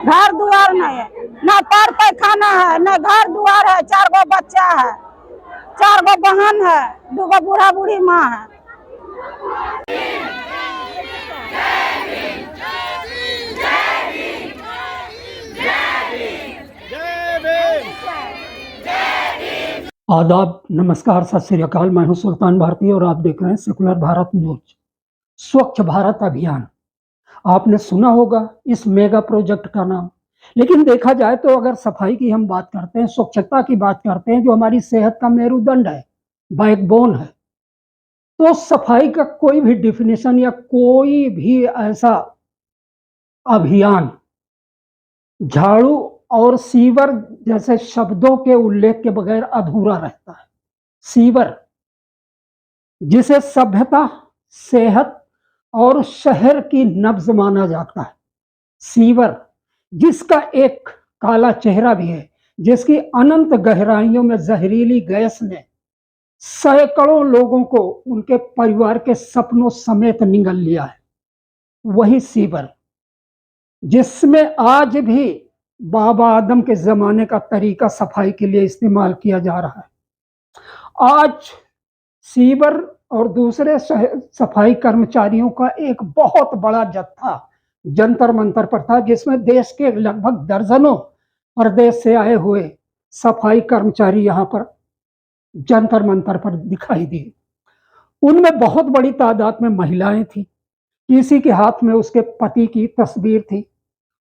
घर दुआर नहीं है, न पर पैखाना है, न घर दुआर है। 4 गो बच्चा है, 4 गो बहन है, 2 गो बूढ़ा बूढ़ी माँ है। आदाब, नमस्कार, सत श्री अकाल। मैं हूं सुल्तान भारती और आप देख रहे हैं सेकुलर भारत न्यूज। स्वच्छ भारत अभियान आपने सुना होगा इस मेगा प्रोजेक्ट का नाम। लेकिन देखा जाए तो अगर सफाई की हम बात करते हैं, स्वच्छता की बात करते हैं, जो हमारी सेहत का मेरुदंड है, बैकबोन है, तो सफाई का कोई भी डिफिनेशन या कोई भी ऐसा अभियान झाड़ू और सीवर जैसे शब्दों के उल्लेख के बगैर अधूरा रहता है। सीवर जिसे सभ्यता, सेहत और शहर की नब्ज माना जाता है। सीवर जिसका एक काला चेहरा भी है, जिसकी अनंत गहराइयों में जहरीली गैस ने सैकड़ों लोगों को उनके परिवार के सपनों समेत निगल लिया है। वही सीवर जिसमें आज भी बाबा आदम के जमाने का तरीका सफाई के लिए इस्तेमाल किया जा रहा है। आज सीवर और दूसरे सफाई कर्मचारियों का एक बहुत बड़ा जत्था जंतर मंतर पर था, जिसमें देश के लगभग दर्जनों प्रदेश से आए हुए सफाई कर्मचारी यहां पर जंतर मंतर पर दिखाई दिए। उनमें बहुत बड़ी तादाद में महिलाएं थी। किसी के हाथ में उसके पति की तस्वीर थी,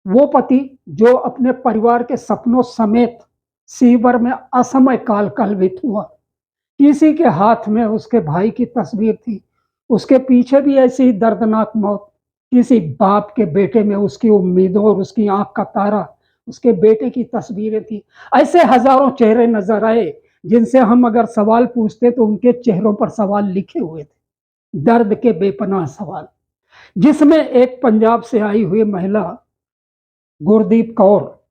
वो पति जो अपने परिवार के सपनों समेत सीवर में असमय काल कलवित हुआ। किसी के हाथ में उसके भाई की तस्वीर थी, उसके पीछे भी ऐसी ही दर्दनाक मौत। किसी बाप के बेटे में उसकी उम्मीदों और उसकी आंख का तारा, उसके बेटे की तस्वीरें थी। ऐसे हजारों चेहरे नजर आए जिनसे हम अगर सवाल पूछते तो उनके चेहरों पर सवाल लिखे हुए थे, दर्द के बेपनाह सवाल। जिसमें एक पंजाब से आई हुई महिला गुरदीप कौर,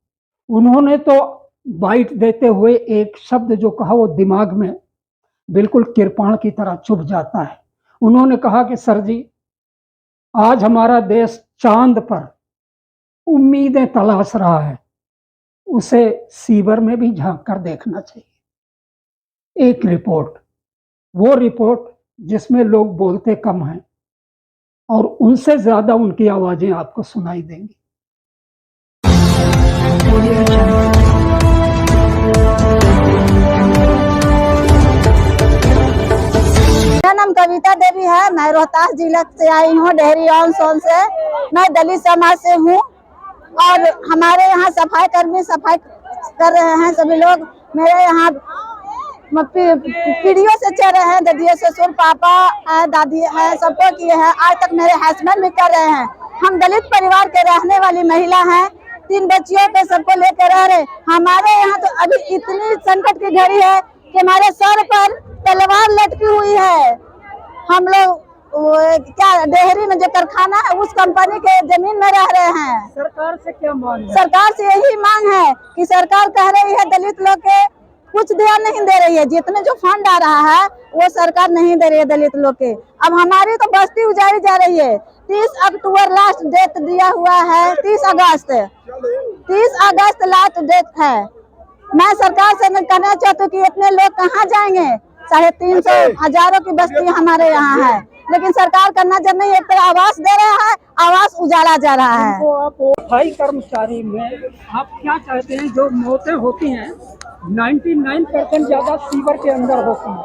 उन्होंने तो बाइट देते हुए एक शब्द जो कहा वो दिमाग में बिल्कुल किरपाण की तरह चुभ जाता है। उन्होंने कहा कि सर जी, आज हमारा देश चांद पर उम्मीदें तलाश रहा है, उसे सीवर में भी झांक कर देखना चाहिए। एक रिपोर्ट, वो रिपोर्ट जिसमें लोग बोलते कम हैं और उनसे ज्यादा उनकी आवाजें आपको सुनाई देंगी। मेरा नाम कविता देवी है। मैं रोहतास जिला से आई हूँ, डेहरी ऑन सोन से। मैं दलित समाज से हूँ और हमारे यहाँ सफाई कर्मी सफाई कर रहे हैं। सभी लोग मेरे यहाँ पीढ़ियों से चल रहे हैं। ददिया ससुर पापा है, दादी है, सबको किए हैं। आज तक मेरे हस्बैंड भी कर रहे हैं। हम दलित परिवार के रहने वाली महिला हैं। 3 बच्चियों पे सबको लेकर रह रहे। हमारे यहाँ तो अभी इतनी संकट की घड़ी है कि हमारे सर पर तलवार लटकी हुई है। हम लोग क्या डेहरी में जो कारखाना है उस कंपनी के जमीन में रह रहे हैं। सरकार से क्या मांग है? सरकार से यही मांग है कि सरकार कह रही है दलित लोग के कुछ ध्यान नहीं दे रही है। जितने जो फंड आ रहा है वो सरकार नहीं दे रही है दलित लोग के। अब हमारी तो बस्ती उजाड़ी जा रही है। 30 अक्टूबर लास्ट डेट दिया हुआ है। 30 अगस्त लास्ट डेट है। मैं सरकार से कहना चाहती हूँ कि इतने लोग कहाँ जाएंगे। 350 हजारों की बस्ती हमारे यहाँ है, लेकिन सरकार का नजर नहीं। एक तरह आवास दे रहा है, आवास उजाड़ा जा रहा है। तो आप सफाई कर्मचारी में आप क्या चाहते हैं? जो मौतें होती हैं 99% ज्यादा सीवर के अंदर होती है,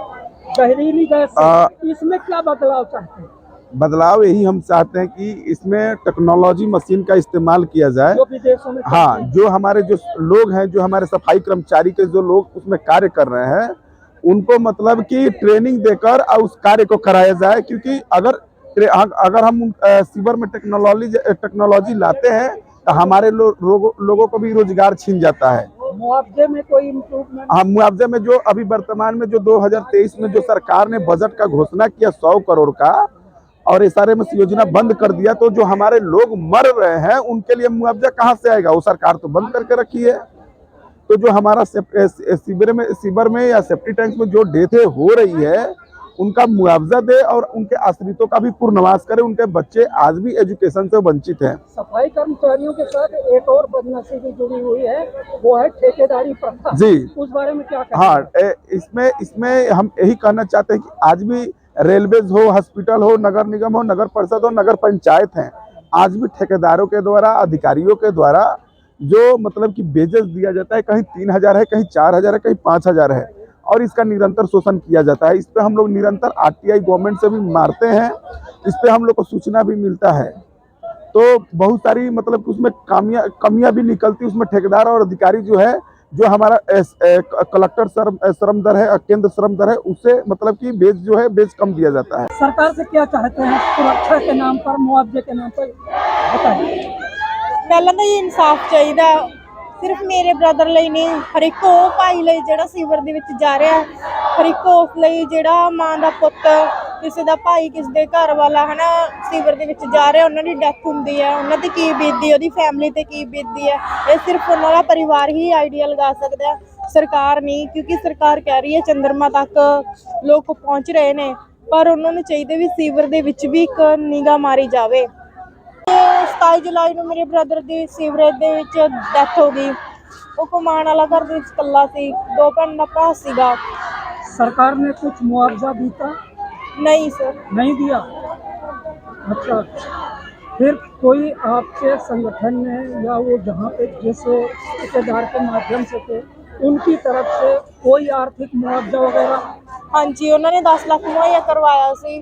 जहरीली गैस से। इसमें क्या बदलाव चाहते हैं? बदलाव यही हम चाहते हैं कि इसमें टेक्नोलॉजी मशीन का इस्तेमाल किया जाए। जो विदेशों में हाँ, जो हमारे जो लोग हैं, जो हमारे सफाई कर्मचारी के जो लोग उसमें कार्य कर रहे हैं, उनको मतलब कि ट्रेनिंग देकर और उस कार्य को कराया जाए। क्योंकि अगर हम सीवर में टेक्नोलॉजी लाते हैं तो हमारे लोगों को भी रोजगार छीन जाता है। मुआवजे में कोई इम्प्रूवमेंट? हाँ, मुआवजे में जो अभी वर्तमान में जो 2023 में जो सरकार ने बजट का घोषणा किया 100 करोड़ का, और SRMS योजना बंद कर दिया, तो जो हमारे लोग मर रहे हैं उनके लिए मुआवजा कहाँ से आएगा? वो सरकार तो बंद करके रखी है। तो जो हमारा सीवर में या सेफ्टी टैंक में जो डेथें हो रही है, उनका मुआवजा दे और उनके आश्रितों का भी पुनर्वास करे। उनके बच्चे आज भी एजुकेशन से वंचित हैं। सफाई कर्मचारियों के साथ एक और बदनसीबी जुड़ी हुई है, वो है ठेकेदारी प्रथा। जी, उस बारे में क्या कहना हाँ, इसमें हम यही कहना चाहते हैं कि आज भी रेलवेज हो, हॉस्पिटल हो, नगर निगम हो, नगर परिषद हो, नगर पंचायत हैं, आज भी ठेकेदारों के द्वारा, अधिकारियों के द्वारा जो मतलब कि बेजेस दिया जाता है, कहीं 3,000 है, कहीं 4,000 है, कहीं 5,000 है, और इसका निरंतर शोषण किया जाता है। इस पे हम लोग निरंतर आरटीआई गवर्नमेंट से भी मारते हैं, इस पे हम लोग को सूचना भी मिलता है। तो बहुत सारी मतलब उसमें कमियां भी निकलती, उसमें ठेकेदार और अधिकारी जो है, जो हमारा कलेक्टर श्रम दर है, केंद्र श्रम दर है, उससे मतलब कि बेज जो है बेज कम दिया जाता है। सरकार से क्या चाहते हैं सुरक्षा के नाम पर, मुआवजे के नाम पर, बताइए। ਪਹਿਲਾਂ ਤਾਂ ਇਹ ਇਨਸਾਫ ਚਾਹੀਦਾ, ਸਿਰਫ ਮੇਰੇ ਬ੍ਰਦਰ ਲਈ ਨਹੀਂ, ਹਰ ਇੱਕ ਉਹ ਭਾਈ ਲਈ ਜਿਹੜਾ ਸੀਵਰ ਦੇ ਵਿੱਚ ਜਾ ਰਿਹਾ, ਹਰ ਇੱਕ ਉਸ ਲਈ ਜਿਹੜਾ ਮਾਂ ਦਾ ਪੁੱਤ, ਕਿਸੇ ਦਾ ਭਾਈ, ਕਿਸੇ ਦੇ ਘਰ ਵਾਲਾ ਹੈ ਨਾ ਸੀਵਰ ਦੇ ਵਿੱਚ ਜਾ ਰਿਹਾ, ਉਹਨਾਂ ਦੀ ਡੈਥ ਹੁੰਦੀ ਹੈ, ਉਹਨਾਂ ਤੇ ਕੀ ਬੀਤਦੀ, ਉਹਦੀ ਫੈਮਿਲੀ ਤੇ ਕੀ ਬੀਤਦੀ ਹੈ, ਇਹ ਸਿਰਫ ਉਹਨਾਂ ਦਾ ਪਰਿਵਾਰ ਹੀ ਆਈਡੀਆ ਲਗਾ ਸਕਦਾ ਹੈ, ਸਰਕਾਰ ਨਹੀਂ। ਕਿਉਂਕਿ ਸਰਕਾਰ ਕਹਿ ਰਹੀ ਹੈ ਚੰਦਰਮਾ ਤੱਕ ਲੋਕ ਪਹੁੰਚ ਰਹੇ ਨੇ, ਪਰ ਉਹਨਾਂ ਨੂੰ ਚਾਹੀਦਾ ਵੀ ਸੀਵਰ ਦੇ ਵਿੱਚ ਵੀ ਇੱਕ ਨਿਗਾਹ ਮਾਰੀ ਜਾਵੇ। 27 ਜੁਲਾਈ ਨੂੰ ਮੇਰੇ ਬ੍ਰਦਰ ਦੀ ਸੀਵਰੇਜ ਦੇ ਵਿੱਚ ਡੈਥ ਹੋ ਗਈ। ਉਹ ਕਮਾਉਣ ਵਾਲਾ ਘਰ ਦੇ ਵਿੱਚ ਇਕੱਲਾ ਸੀ, 2 ਭੈਣ ਦਾ ਭਰਾ ਸੀਗਾ। सरकार ने कुछ मुआवजा दीता? नहीं सर, नहीं दिया। अच्छा, फिर कोई आपके संगठन ने या वो जहाँ पे जिस ठेकेदार के माध्यम से थे, उनकी तरफ से कोई आर्थिक मुआवजा वगैरह? हाँ जी, उन्होंने 10 ਲੱਖ ਮੁਹੱਈਆ ਕਰਵਾਇਆ ਸੀ,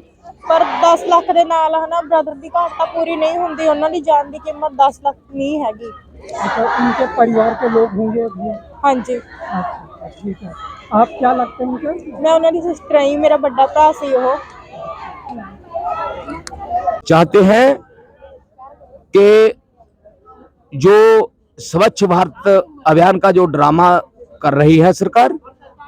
ਪਰ 10 ਲੱਖ ਦੇ ਨਾਲ ਹੈ ਨਾ ਬ੍ਰਦਰ ਦੀ ਘਾਟ ਤਾਂ ਪੂਰੀ ਨਹੀਂ ਹੁੰਦੀ। ਉਹਨਾਂ ਦੀ ਜਾਨ ਦੀ ਕੀਮਤ 10 ਲੱਖ ਨਹੀਂ ਹੈਗੀ। अच्छा, उनके परिवार के लोग होंगे भी? हाँ जी, अच्छा, ठीक है। आप क्या लगते हैं उनके? मैं ਉਹਨਾਂ ਦੀ ਸਿਸਟਰ ਹੀ, ਮੇਰਾ ਵੱਡਾ ਭਰਾ ਸੀ ਉਹ। चाहते हैं कि जो स्वच्छ भारत अभियान का जो ड्रामा कर रही है सरकार,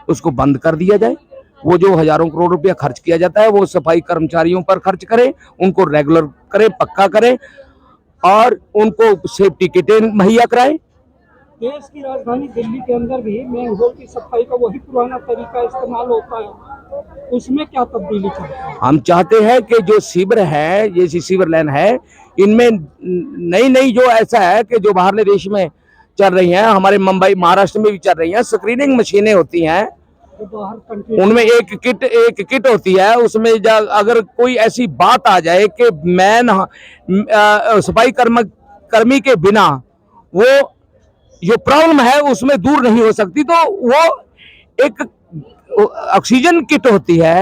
उसको बंद कर दिया जाए। वो जो हजारों करोड़ रुपया खर्च किया जाता है वो सफाई कर्मचारियों पर खर्च करें, उनको रेगुलर करें, पक्का करें और उनको सेफ्टी किटें मुहैया कराएं। देश की राजधानी दिल्ली के अंदर भी मेन होल की सफाई का वही पुराना तरीका इस्तेमाल होता है, उसमें क्या तब्दीली चाहते हैं? हम चाहते हैं कि जो सीवर है, जैसी सीवर लाइन है, इनमें नई नई जो ऐसा है कि जो बाहरले देश में चल रही हैं, हमारे मुंबई महाराष्ट्र में भी चल रही हैं, स्क्रीनिंग मशीनें होती हैं, उनमें एक किट होती है, उसमें अगर कोई ऐसी बात आ जाए कि मैन सफाई कर्मी के बिना वो जो प्रॉब्लम है उसमें दूर नहीं हो सकती, तो वो एक ऑक्सीजन किट होती है,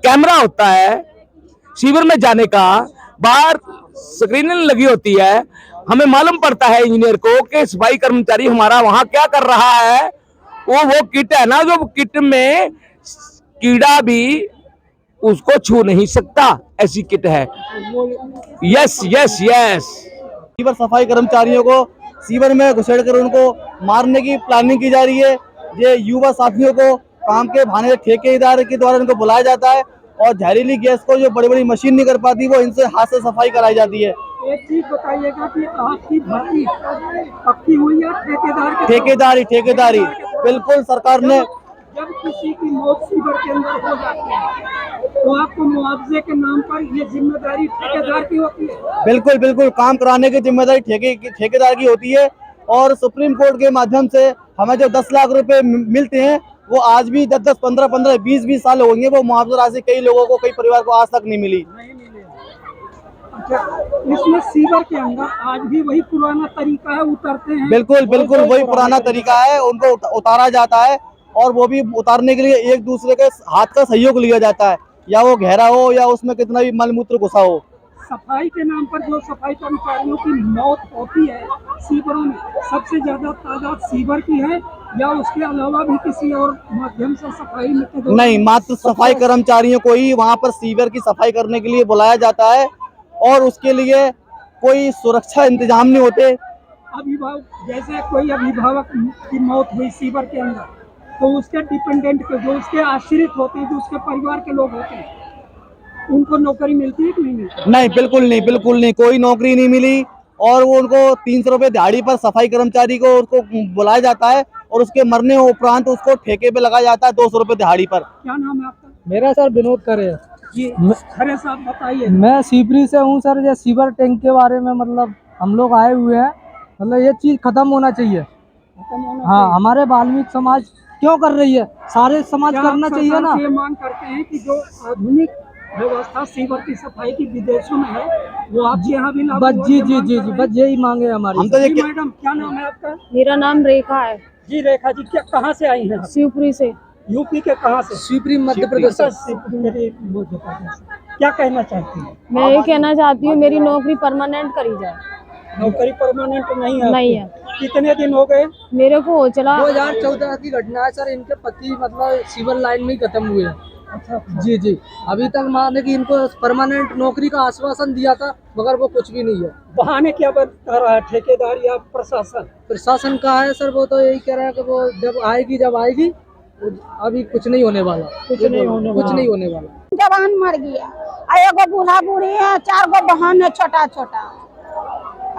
कैमरा होता है सीवर में जाने का, बाहर स्क्रीनिंग लगी होती है, हमें मालूम पड़ता है इंजीनियर को कि सफाई कर्मचारी हमारा वहां क्या कर रहा है। वो किट है ना, जो किट में कीड़ा भी उसको छू नहीं सकता, ऐसी किट है। Yes yes yes. सीवर सफाई कर्मचारियों को सीवर में घुसेड़कर उनको मारने की प्लानिंग की जा रही है। ये युवा साथियों को काम के बहाने ठेकेदार के द्वारा इनको बुलाया जाता है और जहरीली गैस को जो बड़ी बड़ी मशीन नहीं कर पाती वो इनसे हाथ से सफाई कराई जाती है। एक चीज बताइएगा कि आपकी भर्ती पक्की हुई है ठेकेदारी बिल्कुल सरकार ने। जब किसी की मौत सीवर के अंदर हो जाती है तो आपको मुआवजे के नाम पर ये जिम्मेदारी ठेकेदार की होती है? बिल्कुल काम कराने की जिम्मेदारी ठेकेदार की होती है। और सुप्रीम कोर्ट के माध्यम से हमें जो 10 लाख रुपए मिलते हैं वो आज भी 10, 15, 20 साल हो गए, वो मुआवजा राशि कई लोगों को, कई परिवार को आज तक नहीं मिली। अच्छा, इसमें सीवर के अंदर आज भी वही पुराना तरीका है, उतरते हैं? बिल्कुल वही पुराना तरीका है, उनको उतारा जाता है और वो भी उतारने के लिए एक दूसरे के हाथ का सहयोग लिया जाता है, या वो गहरा हो या उसमें कितना भी मलमूत्र घुसा हो। सफाई के नाम पर जो सफाई कर्मचारियों की मौत होती है सीवरों में, सबसे ज्यादा तादाद सीवर की है या उसके अलावा भी किसी और माध्यम से सफाई में? नहीं, मात्र सफाई कर्मचारियों को ही वहाँ पर सीवर की सफाई करने के लिए बुलाया जाता है और उसके लिए कोई सुरक्षा इंतजाम नहीं होते। अभिभावक, जैसे कोई अभिभावक की मौत हुई सीवर के अंदर, तो उसके डिपेंडेंट के, जो उसके आश्रित होते हैं, जो उसके परिवार के लोग होते हैं, उनको नौकरी मिलती है कि नहीं मिलती? नहीं, बिल्कुल नहीं, कोई नौकरी नहीं मिली। और वो उनको 300 रुपये दिहाड़ी पर सफाई कर्मचारी को उसको बुलाया जाता है और उसके मरने उपरांत उसको ठेके पे लगाया जाता है 200 रुपये दिहाड़ी पर। क्या नाम है आपका? मेरा सर विनोद करे है। जी खरे साहब बताइए। मैं सीपरी से हूँ सर। ये सीवर टैंक के बारे में मतलब हम लोग आए हुए हैं, मतलब ये चीज खत्म होना चाहिए। हाँ, हमारे वाल्मीकि समाज क्यों कर रही है, सारे समाज क्या करना आप चाहिए सरकार ना। से ये मांग करते हैं कि जो आधुनिक व्यवस्था सीवर की सफाई की विदेशों में है वो आपके यहाँ भी लागू बस हो? जी ये जी मांग जी कर जी रहे बस यही मांगे हमारी। हम तो हैं? ये जी मैडम, क्या नाम है आपका? मेरा नाम रेखा है, जी रेखा जी, क्या कहाँ से आई हैं आप? शिवपुरी से। यूपी के कहाँ से? शिवपुरी मध्य प्रदेश से। अच्छा, शिवपुरी मध्य प्रदेश। क्या कहना चाहती हैं? मैं ये कहना चाहती हूँ मेरी नौकरी परमानेंट करी जाए। नौकरी परमानेंट नहीं है नहीं आपकी? है। कितने दिन हो गए? मेरे को हो चला 2014 की घटना है सर। इनके पति मतलब सिविल लाइन में ही खत्म हुए हैं। अच्छा, जी जी, अभी तक माने कि इनको परमानेंट नौकरी का आश्वासन दिया था, मगर वो कुछ भी नहीं है। बहाने क्या बता रहा है ठेकेदार या प्रशासन? प्रशासन का है सर, वो तो यही कह रहा है कि वो जब आएगी। अभी कुछ नहीं होने वाला, कुछ नहीं होने वाला। जवान मर गया, आ एगो बूढ़ा बूढ़ी है, 4 गो बहन है छोटा छोटा।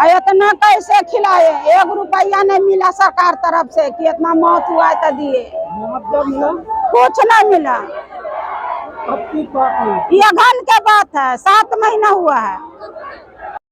इतना कैसे खिलाए? 1 रुपया नहीं मिला सरकार तरफ से कि इतना मौत हुआ तो दिए, मुआवजा मिला? कुछ नहीं मिला। अब की बात है? ये घन के बात है, 7 महीना हुआ है।